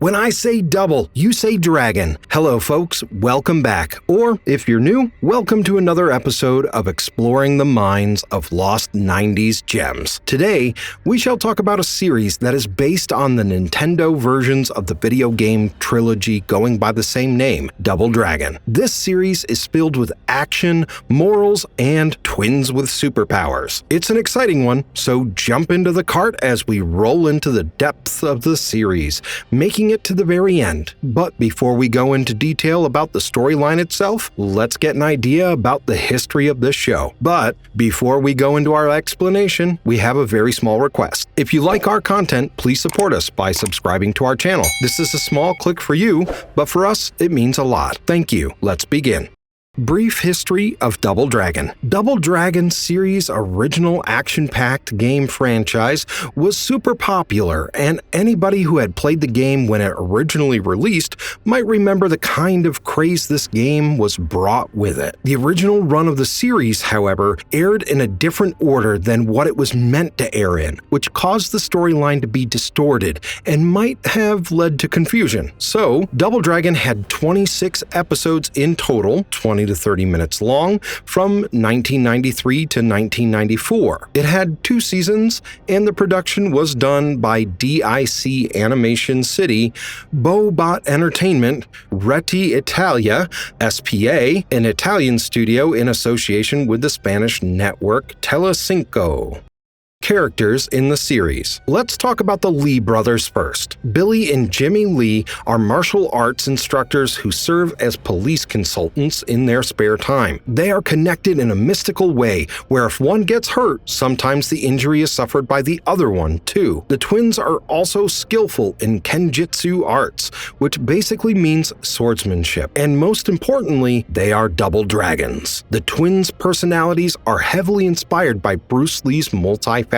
When I say double, you say dragon. Hello folks, welcome back. Or if you're new, welcome to another episode of Exploring the Minds of Lost 90s Gems. Today, we shall talk about a series that is based on the Nintendo versions of the video game trilogy going by the same name, Double Dragon. This series is filled with action, morals, and twins with superpowers. It's an exciting one, so jump into the cart as we roll into the depths of the series, making it to the very end. But before we go into detail about the storyline itself, let's get an idea about the history of this show. But before we go into our explanation, we have a very small request. If you like our content, please support us by subscribing to our channel. This is a small click for you, but for us, it means a lot. Thank you. Let's begin. Brief history of Double Dragon. Double Dragon series' original action-packed game franchise was super popular, and anybody who had played the game when it originally released might remember the kind of craze this game was brought with it. The original run of the series, however, aired in a different order than what it was meant to air in, which caused the storyline to be distorted and might have led to confusion. So, Double Dragon had 26 episodes in total, 20 to 30 minutes long, from 1993 to 1994. It had 2 seasons, and the production was done by DIC Animation City, Bobot Entertainment, Reti Italia, SPA, an Italian studio in association with the Spanish network Telecinco. Characters in the series. Let's talk about the Lee brothers first. Billy and Jimmy Lee are martial arts instructors who serve as police consultants in their spare time. They are connected in a mystical way where if one gets hurt, sometimes the injury is suffered by the other one too. The twins are also skillful in kenjutsu arts, which basically means swordsmanship. And most importantly, they are double dragons. The twins' personalities are heavily inspired by Bruce Lee's multifaceted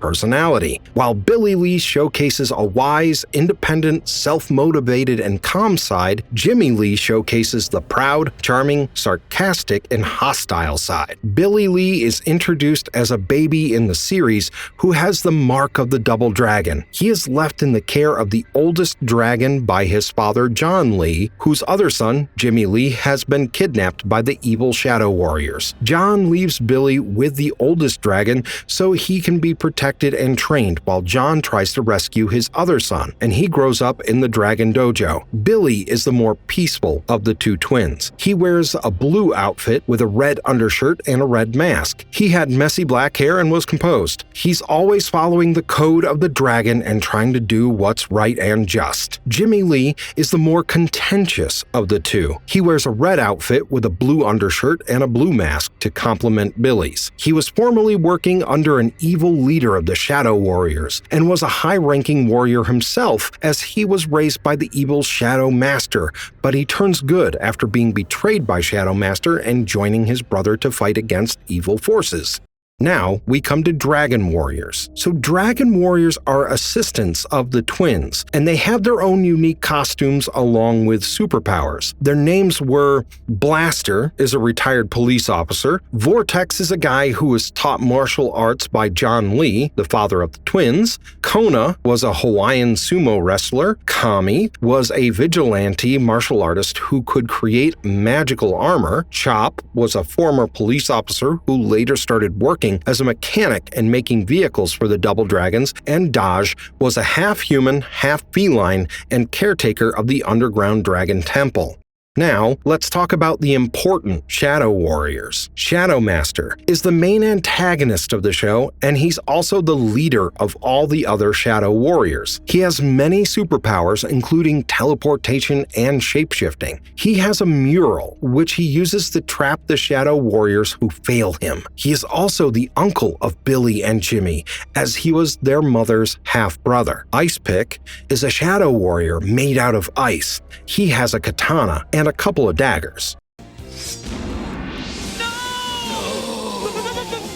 personality. While Billy Lee showcases a wise, independent, self-motivated, and calm side, Jimmy Lee showcases the proud, charming, sarcastic, and hostile side. Billy Lee is introduced as a baby in the series who has the mark of the double dragon. He is left in the care of the oldest dragon by his father John Lee, whose other son, Jimmy Lee, has been kidnapped by the evil Shadow Warriors. John leaves Billy with the oldest dragon so he can be protected and trained while John tries to rescue his other son, and he grows up in the Dragon Dojo. Billy is the more peaceful of the 2 twins. He wears a blue outfit with a red undershirt and a red mask. He had messy black hair and was composed. He's always following the code of the dragon and trying to do what's right and just. Jimmy Lee is the more contentious of the 2. He wears a red outfit with a blue undershirt and a blue mask to complement Billy's. He was formerly working under an evil leader of the Shadow Warriors, and was a high-ranking warrior himself as he was raised by the evil Shadow Master, but he turns good after being betrayed by Shadow Master and joining his brother to fight against evil forces. Now, we come to Dragon Warriors. So Dragon Warriors are assistants of the twins, and they have their own unique costumes along with superpowers. Their names were Blaster is a retired police officer, Vortex is a guy who was taught martial arts by John Lee, the father of the twins, Kona was a Hawaiian sumo wrestler, Kami was a vigilante martial artist who could create magical armor, Chop was a former police officer who later started working as a mechanic and making vehicles for the Double Dragons, and Daj was a half-human, half-feline, and caretaker of the underground dragon temple. Now, let's talk about the important Shadow Warriors. Shadow Master is the main antagonist of the show, and he's also the leader of all the other Shadow Warriors. He has many superpowers, including teleportation and shapeshifting. He has a mural, which he uses to trap the Shadow Warriors who fail him. He is also the uncle of Billy and Jimmy, as he was their mother's half-brother. Ice Pick is a Shadow Warrior made out of ice. He has a katana and a couple of daggers. No!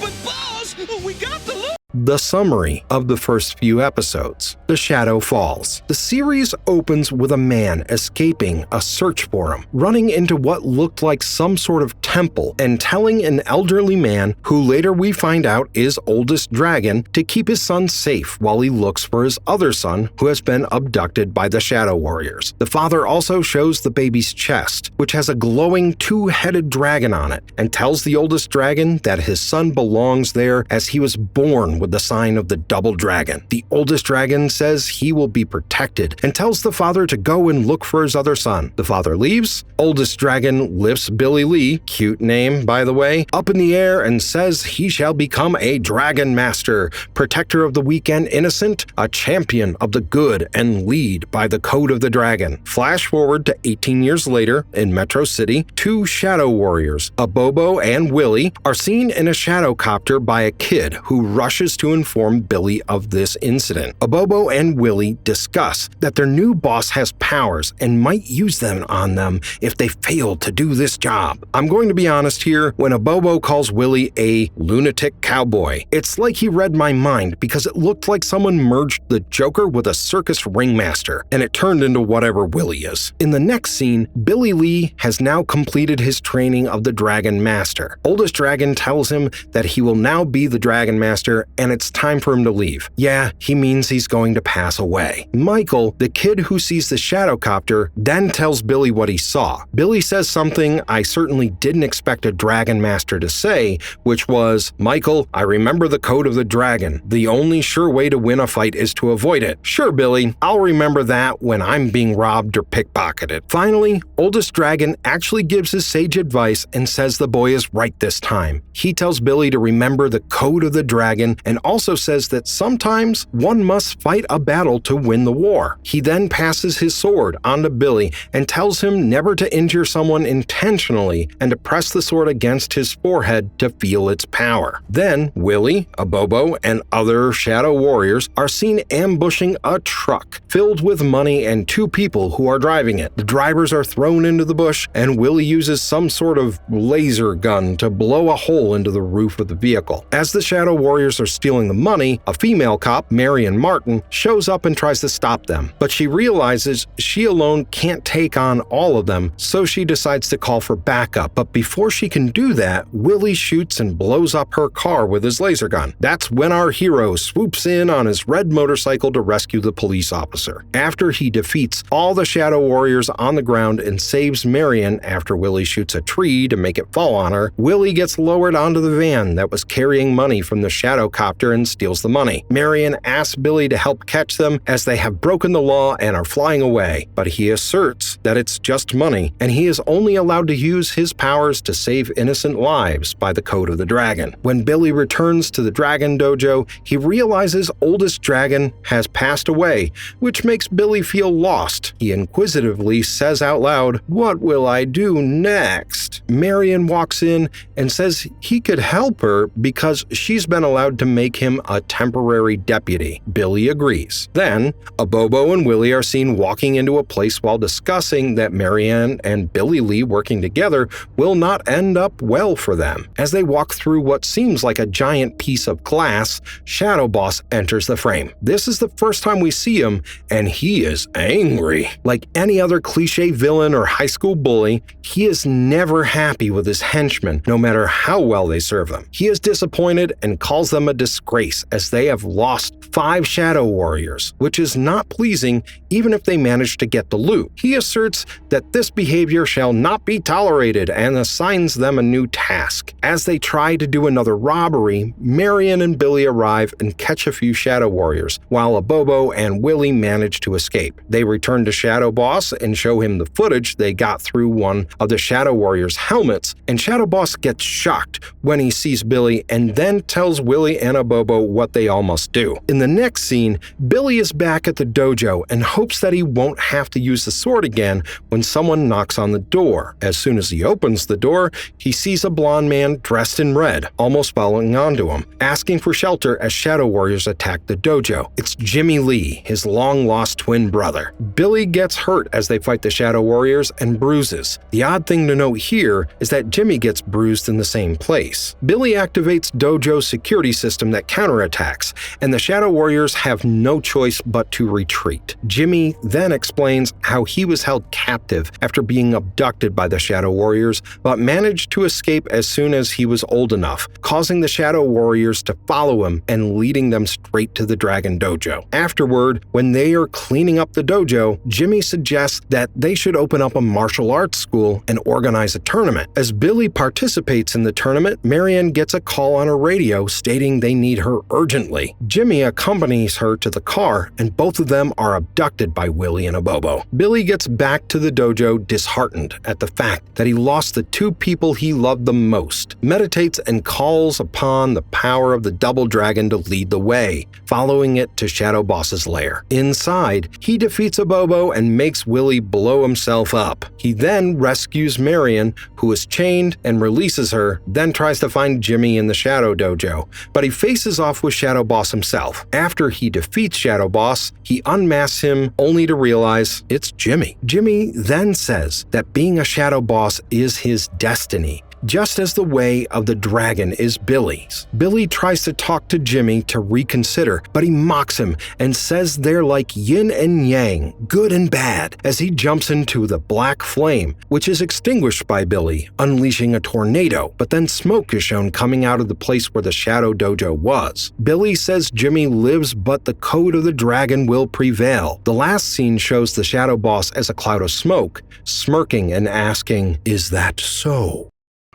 But boss, we got the loot! the summary of the first few episodes. The Shadow Falls. The series opens with a man escaping a search for him, running into what looked like some sort of temple and telling an elderly man, who later we find out is Oldest Dragon, to keep his son safe while he looks for his other son who has been abducted by the Shadow Warriors. The father also shows the baby's chest, which has a glowing two-headed dragon on it, and tells the Oldest Dragon that his son belongs there as he was born with the sign of the double dragon. The Oldest Dragon says he will be protected and tells the father to go and look for his other son. The father leaves. Oldest Dragon lifts Billy Lee, cute name by the way, up in the air and says he shall become a Dragon Master, protector of the weak and innocent, a champion of the good, and lead by the code of the dragon. Flash forward to 18 years later in Metro City, two Shadow Warriors, Abobo and Willie, are seen in a shadowcopter by a kid who rushes to inform Billy of this incident. Abobo and Willie discuss that their new boss has powers and might use them on them if they fail to do this job. I'm going to be honest here, when Abobo calls Willie a lunatic cowboy, it's like he read my mind because it looked like someone merged the Joker with a circus ringmaster, and it turned into whatever Willie is. In the next scene, Billy Lee has now completed his training of the Dragon Master. Oldest Dragon tells him that he will now be the Dragon Master and it's time for him to leave. Yeah, he means he's going to pass away. Michael, the kid who sees the shadowcopter, then tells Billy what he saw. Billy says something I certainly didn't expect a Dragon Master to say, which was, "Michael, I remember the code of the dragon. The only sure way to win a fight is to avoid it." Sure, Billy, I'll remember that when I'm being robbed or pickpocketed. Finally, Oldest Dragon actually gives his sage advice and says the boy is right this time. He tells Billy to remember the code of the dragon and also says that sometimes one must fight a battle to win the war. He then passes his sword onto Billy and tells him never to injure someone intentionally and to press the sword against his forehead to feel its power. Then Willie, Abobo, and other Shadow Warriors are seen ambushing a truck filled with money and two people who are driving it. The drivers are thrown into the bush and Willie uses some sort of laser gun to blow a hole into the roof of the vehicle. As the Shadow Warriors are stealing the money, a female cop, Marion Martin, shows up and tries to stop them, but she realizes she alone can't take on all of them, so she decides to call for backup. But before she can do that, Willie shoots and blows up her car with his laser gun. That's when our hero swoops in on his red motorcycle to rescue the police officer. After he defeats all the Shadow Warriors on the ground and saves Marion after Willie shoots a tree to make it fall on her, Willie gets lowered onto the van that was carrying money from the shadowcopter and steals the money. Marion asks Billy to help catch them as they have broken the law and are flying away, but he asserts that it's just money and he is only allowed to use his powers to save innocent lives by the code of the dragon. When Billy returns to the Dragon Dojo, he realizes Oldest Dragon has passed away, which makes Billy feel lost. He inquisitively says out loud, "What will I do next?" Marion walks in and says he could help her because she's been allowed to make him a temporary deputy. Billy agrees. Then, Abobo and Willie are seen walking into a place while discussing that Marianne and Billy Lee working together will not end up well for them. As they walk through what seems like a giant piece of glass, Shadow Boss enters the frame. This is the first time we see him, and he is angry. Like any other cliche villain or high school bully, he is never happy with his henchmen, no matter how well they serve them. He is disappointed and calls them a disgrace as they have lost 5 Shadow Warriors, which is not pleasing even if they manage to get the loot. He asserts that this behavior shall not be tolerated and assigns them a new task. As they try to do another robbery, Marion and Billy arrive and catch a few Shadow Warriors, while Abobo and Willie manage to escape. They return to Shadow Boss and show him the footage they got through one of the Shadow Warriors' helmets, and Shadow Boss gets shocked when he sees Billy and then tells Willie and Abobo what they all must do. In the next scene, Billy is back at the dojo and hopes that he won't have to use the sword again when someone knocks on the door. As soon as he opens the door, he sees a blonde man dressed in red, almost falling onto him, asking for shelter as Shadow Warriors attack the dojo. It's Jimmy Lee, his long-lost twin brother. Billy gets hurt as they fight the Shadow Warriors and bruises. The odd thing to note here is that Jimmy gets bruised in the same place. Billy activates dojo security systems system that counterattacks, and the Shadow Warriors have no choice but to retreat. Jimmy then explains how he was held captive after being abducted by the Shadow Warriors, but managed to escape as soon as he was old enough, causing the Shadow Warriors to follow him and leading them straight to the Dragon Dojo. Afterward, when they are cleaning up the dojo, Jimmy suggests that they should open up a martial arts school and organize a tournament. As Billy participates in the tournament, Marion gets a call on her radio stating they need her urgently. Jimmy accompanies her to the car, and both of them are abducted by Willie and Abobo. Billy gets back to the dojo disheartened at the fact that he lost the two people he loved the most, meditates and calls upon the power of the Double Dragon to lead the way, following it to Shadow Boss's lair. Inside, he defeats Abobo and makes Willie blow himself up. He then rescues Marion, who is chained, and releases her, then tries to find Jimmy in the Shadow Dojo, but he faces off with Shadow Boss himself. After he defeats Shadow Boss, he unmasks him only to realize it's Jimmy. Jimmy then says that being a Shadow Boss is his destiny, just as the way of the dragon is Billy's. Billy tries to talk to Jimmy to reconsider, but he mocks him and says they're like yin and yang, good and bad, as he jumps into the black flame, which is extinguished by Billy, unleashing a tornado, but then smoke is shown coming out of the place where the Shadow Dojo was. Billy says Jimmy lives, but the code of the dragon will prevail. The last scene shows the Shadow Boss as a cloud of smoke, smirking and asking, "Is that so?"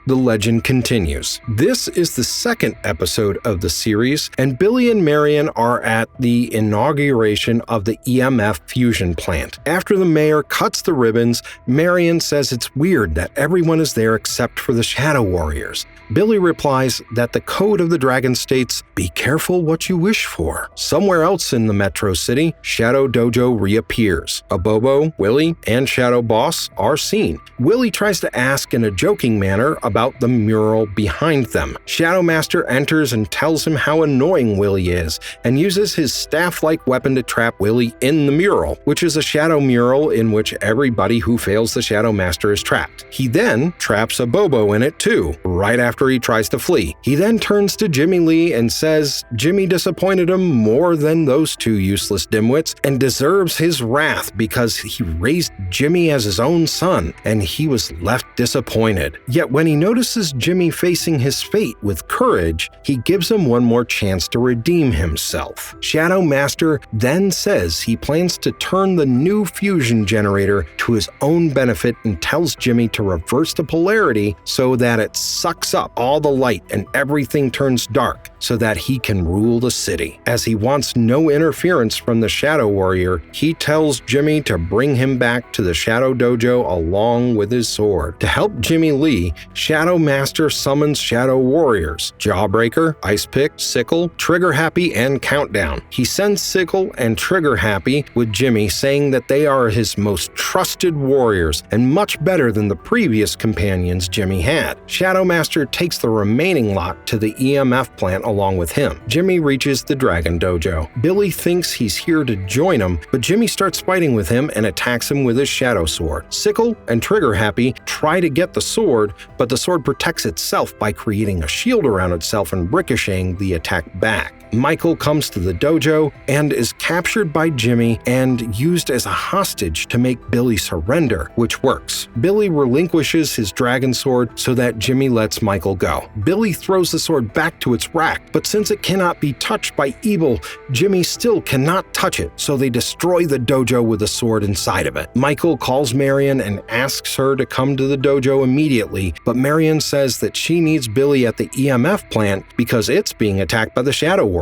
The legend continues. This is the second episode of the series, and Billy and Marion are at the inauguration of the EMF fusion plant. After the mayor cuts the ribbons, Marion says it's weird that everyone is there except for the Shadow Warriors. Billy replies that the code of the dragon states, "Be careful what you wish for." Somewhere else in the metro city, Shadow Dojo reappears. Abobo, Willie, and Shadow Boss are seen. Willie tries to ask in a joking manner about the mural behind them. Shadow Master enters and tells him how annoying Willie is, and uses his staff-like weapon to trap Willie in the mural, which is a shadow mural in which everybody who fails the Shadow Master is trapped. He then traps Abobo in it too, right after he tries to flee. He then turns to Jimmy Lee and says Jimmy disappointed him more than those two useless dimwits and deserves his wrath because he raised Jimmy as his own son, and he was left disappointed. Yet when he notices Jimmy facing his fate with courage, he gives him one more chance to redeem himself. Shadow Master then says he plans to turn the new fusion generator to his own benefit and tells Jimmy to reverse the polarity so that it sucks up all the light and everything turns dark so that he can rule the city. As he wants no interference from the Shadow Warrior, he tells Jimmy to bring him back to the Shadow Dojo along with his sword. To help Jimmy Lee, Shadow Master summons Shadow Warriors: Jawbreaker, Ice Pick, Sickle, Trigger Happy, and Countdown. He sends Sickle and Trigger Happy with Jimmy, saying that they are his most trusted warriors and much better than the previous companions Jimmy had. Shadow Master takes the remaining lot to the EMF plant along with him. Jimmy reaches the Dragon Dojo. Billy thinks he's here to join him, but Jimmy starts fighting with him and attacks him with his Shadow Sword. Sickle and Trigger Happy try to get the sword, but the sword protects itself by creating a shield around itself and ricocheting the attack back. Michael comes to the dojo and is captured by Jimmy and used as a hostage to make Billy surrender, which works. Billy relinquishes his dragon sword so that Jimmy lets Michael go. Billy throws the sword back to its rack, but since it cannot be touched by evil, Jimmy still cannot touch it, so they destroy the dojo with the sword inside of it. Michael calls Marion and asks her to come to the dojo immediately, but Marion says that she needs Billy at the EMF plant because it's being attacked by the Shadow Warriors.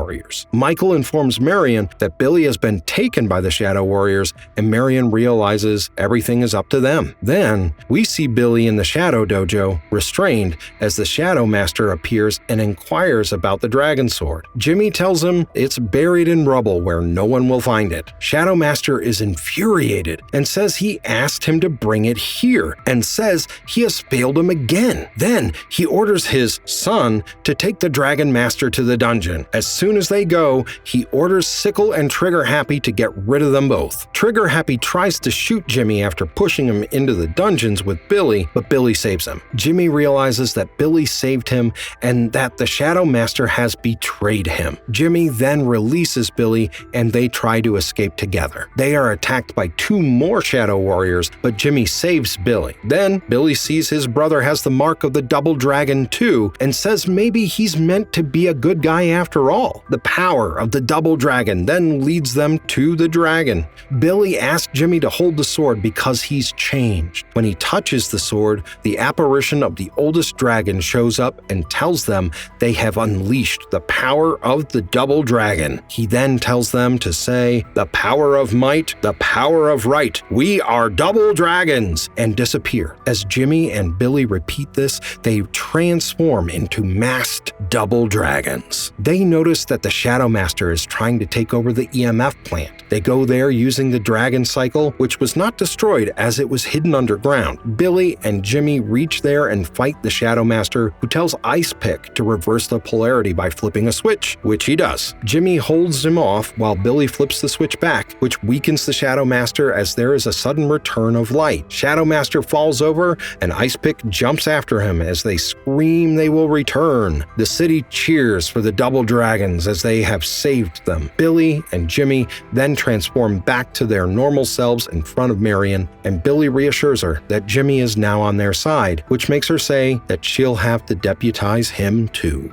Michael informs Marion that Billy has been taken by the Shadow Warriors, and Marion realizes everything is up to them. Then, we see Billy in the Shadow Dojo, restrained, as the Shadow Master appears and inquires about the Dragon Sword. Jimmy tells him it's buried in rubble where no one will find it. Shadow Master is infuriated and says he asked him to bring it here, and says he has failed him again. Then, he orders his son to take the Dragon Master to the dungeon. As soon soon as they go, he orders Sickle and Trigger Happy to get rid of them both. Trigger Happy tries to shoot Jimmy after pushing him into the dungeons with Billy, but Billy saves him. Jimmy realizes that Billy saved him and that the Shadow Master has betrayed him. Jimmy then releases Billy and they try to escape together. They are attacked by 2 more Shadow Warriors, but Jimmy saves Billy. Then Billy sees his brother has the mark of the Double Dragon too and says maybe he's meant to be a good guy after all. The power of the Double Dragon then leads them to the dragon. Billy asks Jimmy to hold the sword because he's changed. When he touches the sword, the apparition of the oldest dragon shows up and tells them they have unleashed the power of the Double Dragon. He then tells them to say, "The power of might, the power of right, we are Double Dragons," and disappear. As Jimmy and Billy repeat this, they transform into masked Double Dragons. They notice that the Shadow Master is trying to take over the EMF plant. They go there using the dragon cycle, which was not destroyed as it was hidden underground. Billy and Jimmy reach there and fight the Shadow Master, who tells Ice Pick to reverse the polarity by flipping a switch, which he does. Jimmy holds him off while Billy flips the switch back, which weakens the Shadow Master as there is a sudden return of light. Shadow Master falls over and Ice Pick jumps after him as they scream they will return. The city cheers for the Double Dragons as they have saved them. Billy and Jimmy then transform back to their normal selves in front of Marion, and Billy reassures her that Jimmy is now on their side, which makes her say that she'll have to deputize him too.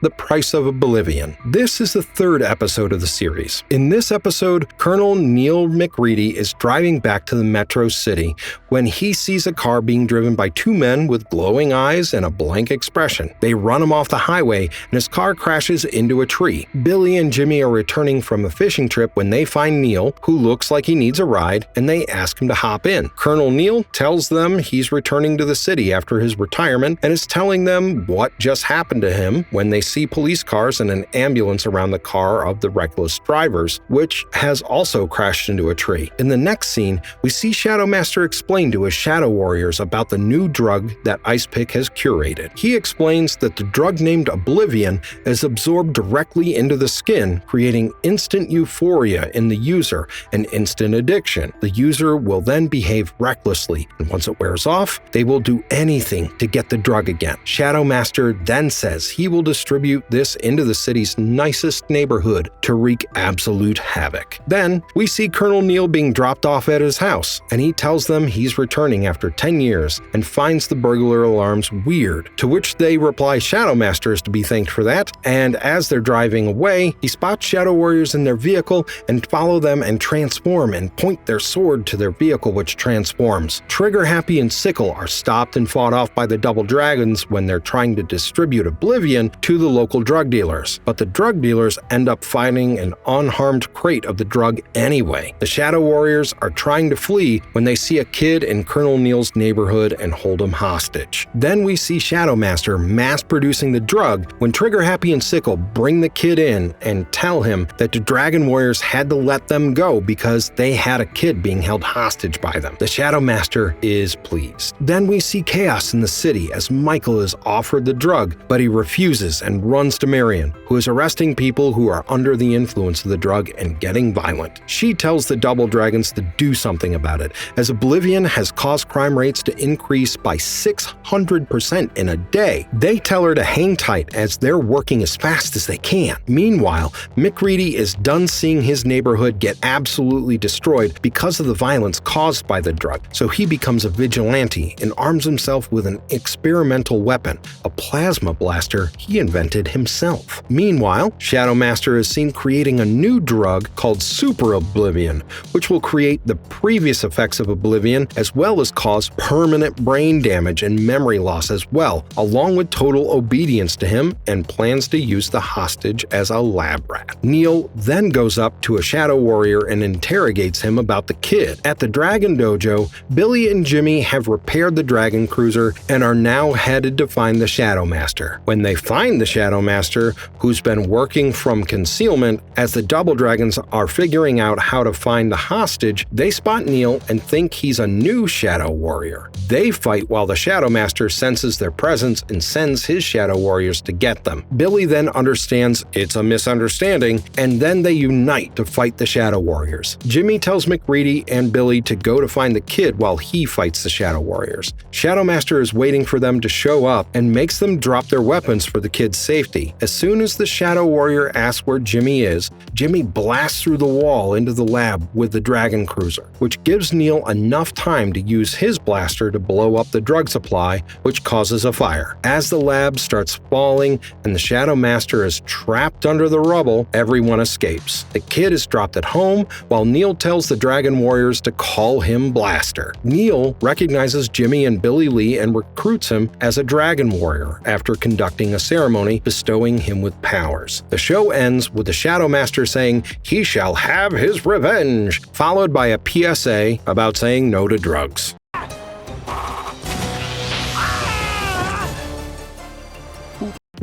The Price of Oblivion. This is the 3rd episode of the series. In this episode, Colonel Neil McReady is driving back to the Metro City when he sees a car being driven by 2 men with glowing eyes and a blank expression. They run him off the highway and his car crashes into a tree. Billy and Jimmy are returning from a fishing trip when they find Neil, who looks like he needs a ride, and they ask him to hop in. Colonel Neil tells them he's returning to the city after his retirement and is telling them what just happened to him when they see police cars and an ambulance around the car of the reckless drivers, which has also crashed into a tree. In the next scene, we see Shadow Master explain to his Shadow Warriors about the new drug that Ice Pick has curated. He explains that the drug named Oblivion is absorbed directly into the skin, creating instant euphoria in the user and instant addiction. The user will then behave recklessly, and once it wears off, they will do anything to get the drug again. Shadow Master then says he will distribute this into the city's nicest neighborhood to wreak absolute havoc. Then, we see Colonel Neil being dropped off at his house, and he tells them he's returning after 10 years and finds the burglar alarms weird, to which they reply Shadow Master is to be thanked for that, and as they're driving away, he spots Shadow Warriors in their vehicle and follow them and transform and point their sword to their vehicle, which transforms. Trigger Happy and Sickle are stopped and fought off by the Double Dragons when they're trying to distribute Oblivion to the local drug dealers, but the drug dealers end up finding an unharmed crate of the drug anyway. The Shadow Warriors are trying to flee when they see a kid in Colonel Neil's neighborhood and hold him hostage. Then we see Shadow Master mass producing the drug when Trigger Happy and Sickle bring the kid in and tell him that the Dragon Warriors had to let them go because they had a kid being held hostage by them. The Shadow Master is pleased. Then we see chaos in the city as Michael is offered the drug, but he refuses and runs to Marion, who is arresting people who are under the influence of the drug and getting violent. She tells the Double Dragons to do something about it, as Oblivion has caused crime rates to increase by 600% in a day. They tell her to hang tight as they're working as fast as they can. Meanwhile, McReady is done seeing his neighborhood get absolutely destroyed because of the violence caused by the drug, so he becomes a vigilante and arms himself with an experimental weapon, a plasma blaster he invented himself. Meanwhile, Shadow Master is seen creating a new drug called Super Oblivion, which will create the previous effects of Oblivion as well as cause permanent brain damage and memory loss as well, along with total obedience to him, and plans to use the hostage as a lab rat. Neil then goes up to a Shadow Warrior and interrogates him about the kid. At the Dragon Dojo, Billy and Jimmy have repaired the Dragon Cruiser and are now headed to find the Shadow Master. When they find the Shadow Master, who's been working from concealment. As the Double Dragons are figuring out how to find the hostage, they spot Neil and think he's a new Shadow Warrior. They fight while the Shadow Master senses their presence and sends his Shadow Warriors to get them. Billy then understands it's a misunderstanding, and then they unite to fight the Shadow Warriors. Jimmy tells McReady and Billy to go to find the kid while he fights the Shadow Warriors. Shadow Master is waiting for them to show up and makes them drop their weapons for the kid's safety. As soon as the Shadow Warrior asks where Jimmy is, Jimmy blasts through the wall into the lab with the Dragon Cruiser, which gives Neil enough time to use his blaster to blow up the drug supply, which causes a fire. As the lab starts falling and the Shadow Master is trapped under the rubble, everyone escapes. The kid is dropped at home while Neil tells the Dragon Warriors to call him Blaster. Neil recognizes Jimmy and Billy Lee and recruits him as a Dragon Warrior after conducting a ceremony bestowing him with powers. The show ends with the Shadow Master saying he shall have his revenge, followed by a PSA about saying no to drugs.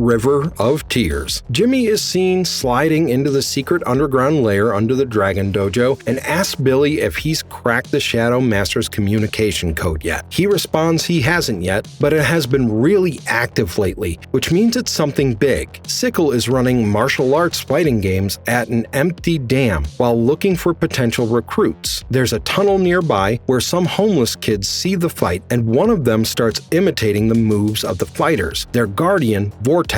River of Tears. Jimmy is seen sliding into the secret underground lair under the Dragon Dojo and asks Billy if he's cracked the Shadow Master's communication code yet. He responds he hasn't yet, but it has been really active lately, which means it's something big. Sickle is running martial arts fighting games at an empty dam while looking for potential recruits. There's a tunnel nearby where some homeless kids see the fight, and one of them starts imitating the moves of the fighters. Their guardian, Vortex,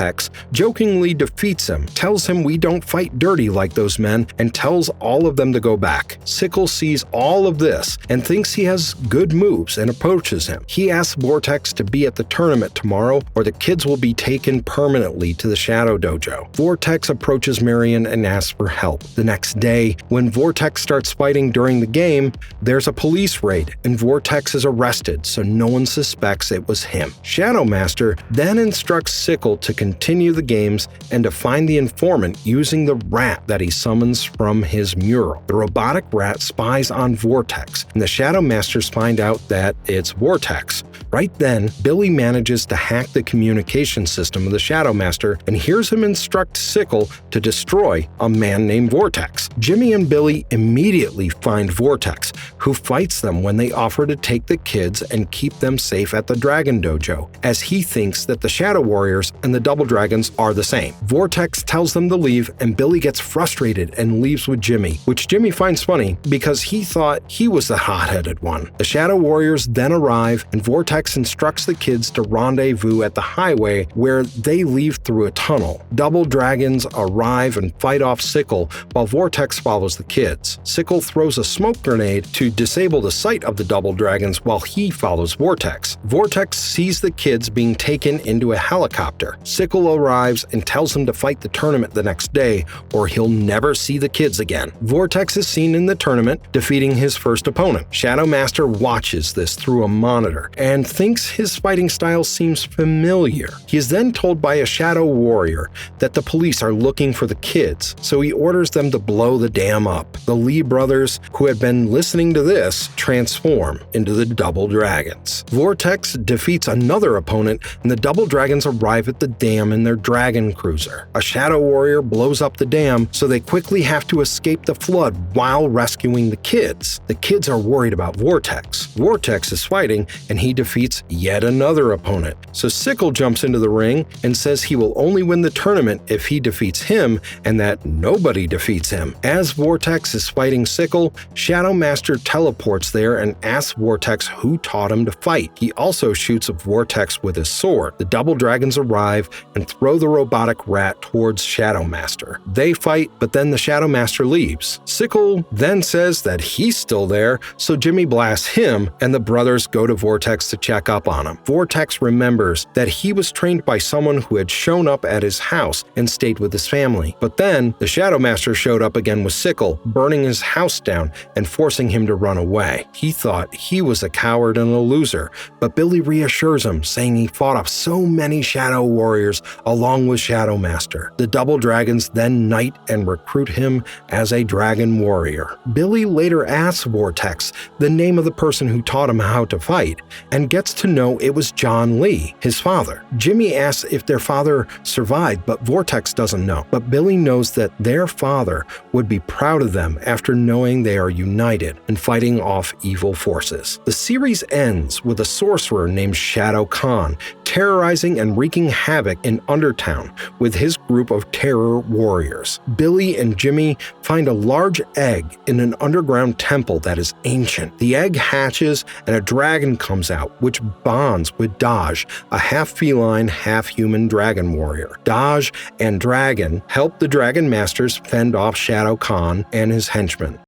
jokingly defeats him, tells him we don't fight dirty like those men, and tells all of them to go back. Sickle sees all of this and thinks he has good moves and approaches him. He asks Vortex to be at the tournament tomorrow or the kids will be taken permanently to the Shadow Dojo. Vortex approaches Marion and asks for help. The next day, when Vortex starts fighting during the game, there's a police raid and Vortex is arrested, so no one suspects it was him. Shadow Master then instructs Sickle to continue the games and to find the informant using the rat that he summons from his mural. The robotic rat spies on Vortex, and the Shadow Masters find out that it's Vortex. Right then, Billy manages to hack the communication system of the Shadow Master and hears him instruct Sickle to destroy a man named Vortex. Jimmy and Billy immediately find Vortex, who fights them when they offer to take the kids and keep them safe at the Dragon Dojo, as he thinks that the Shadow Warriors and the Double Dragons are the same. Vortex tells them to leave, and Billy gets frustrated and leaves with Jimmy, which Jimmy finds funny because he thought he was the hot-headed one. The Shadow Warriors then arrive, and Vortex instructs the kids to rendezvous at the highway where they leave through a tunnel. Double Dragons arrive and fight off Sickle while Vortex follows the kids. Sickle throws a smoke grenade to disable the sight of the Double Dragons while he follows Vortex. Vortex sees the kids being taken into a helicopter. Sickle arrives and tells him to fight the tournament the next day or he'll never see the kids again. Vortex is seen in the tournament, defeating his first opponent. Shadow Master watches this through a monitor and thinks his fighting style seems familiar. He is then told by a Shadow Warrior that the police are looking for the kids, so he orders them to blow the dam up. The Lee brothers, who had been listening to this, transform into the Double Dragons. Vortex defeats another opponent, and the Double Dragons arrive at the dam in their Dragon Cruiser. A Shadow Warrior blows up the dam, so they quickly have to escape the flood while rescuing the kids. The kids are worried about Vortex. Vortex is fighting, and he defeats yet another opponent. So Sickle jumps into the ring and says he will only win the tournament if he defeats him, and that nobody defeats him. As Vortex is fighting Sickle, Shadow Master teleports there and asks Vortex who taught him to fight. He also shoots Vortex with his sword. The Double Dragons arrive and throw the robotic rat towards Shadow Master. They fight, but then the Shadow Master leaves. Sickle then says that he's still there, so Jimmy blasts him, and the brothers go to Vortex to check up on him. Vortex remembers that he was trained by someone who had shown up at his house and stayed with his family. But then, the Shadow Master showed up again with Sickle, burning his house down and forcing him to run away. He thought he was a coward and a loser, but Billy reassures him, saying he fought off so many Shadow Warriors warriors along with Shadow Master. The double dragons then knight and recruit him as a dragon warrior. Billy later asks Vortex the name of the person who taught him how to fight and gets to know it was John Lee, his father. Jimmy asks if their father survived, but Vortex doesn't know. But Billy knows that their father would be proud of them after knowing they are united and fighting off evil forces. The series ends with a sorcerer named Shadow Khan terrorizing and wreaking havoc in Undertown with his group of terror warriors. Billy and Jimmy find a large egg in an underground temple that is ancient. The egg hatches and a dragon comes out, which bonds with Daj, a half-feline, half-human dragon warrior. Daj and Dragon help the Dragon Masters fend off Shadow Khan and his henchmen.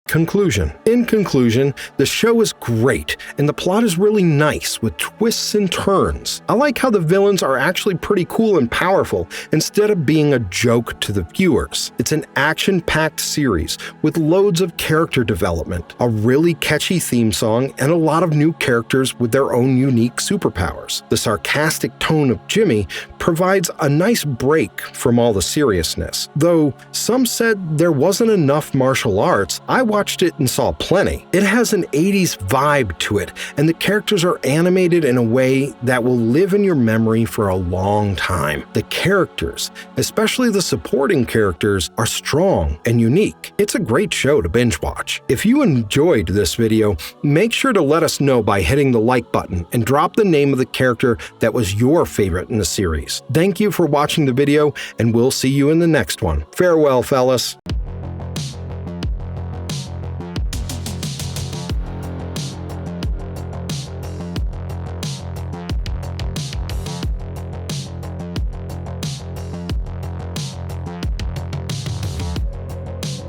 Conclusion. In conclusion, the show is great, and the plot is really nice with twists and turns. I like how the villains are actually pretty cool and powerful instead of being a joke to the viewers. It's an action-packed series with loads of character development, a really catchy theme song, and a lot of new characters with their own unique superpowers. The sarcastic tone of Jimmy provides a nice break from all the seriousness. Though some said there wasn't enough martial arts, I watched it and saw plenty. It has an 80s vibe to it, and the characters are animated in a way that will live in your memory for a long time. The characters, especially the supporting characters, are strong and unique. It's a great show to binge watch. If you enjoyed this video, make sure to let us know by hitting the like button and drop the name of the character that was your favorite in the series. Thank you for watching the video, and we'll see you in the next one. Farewell, fellas.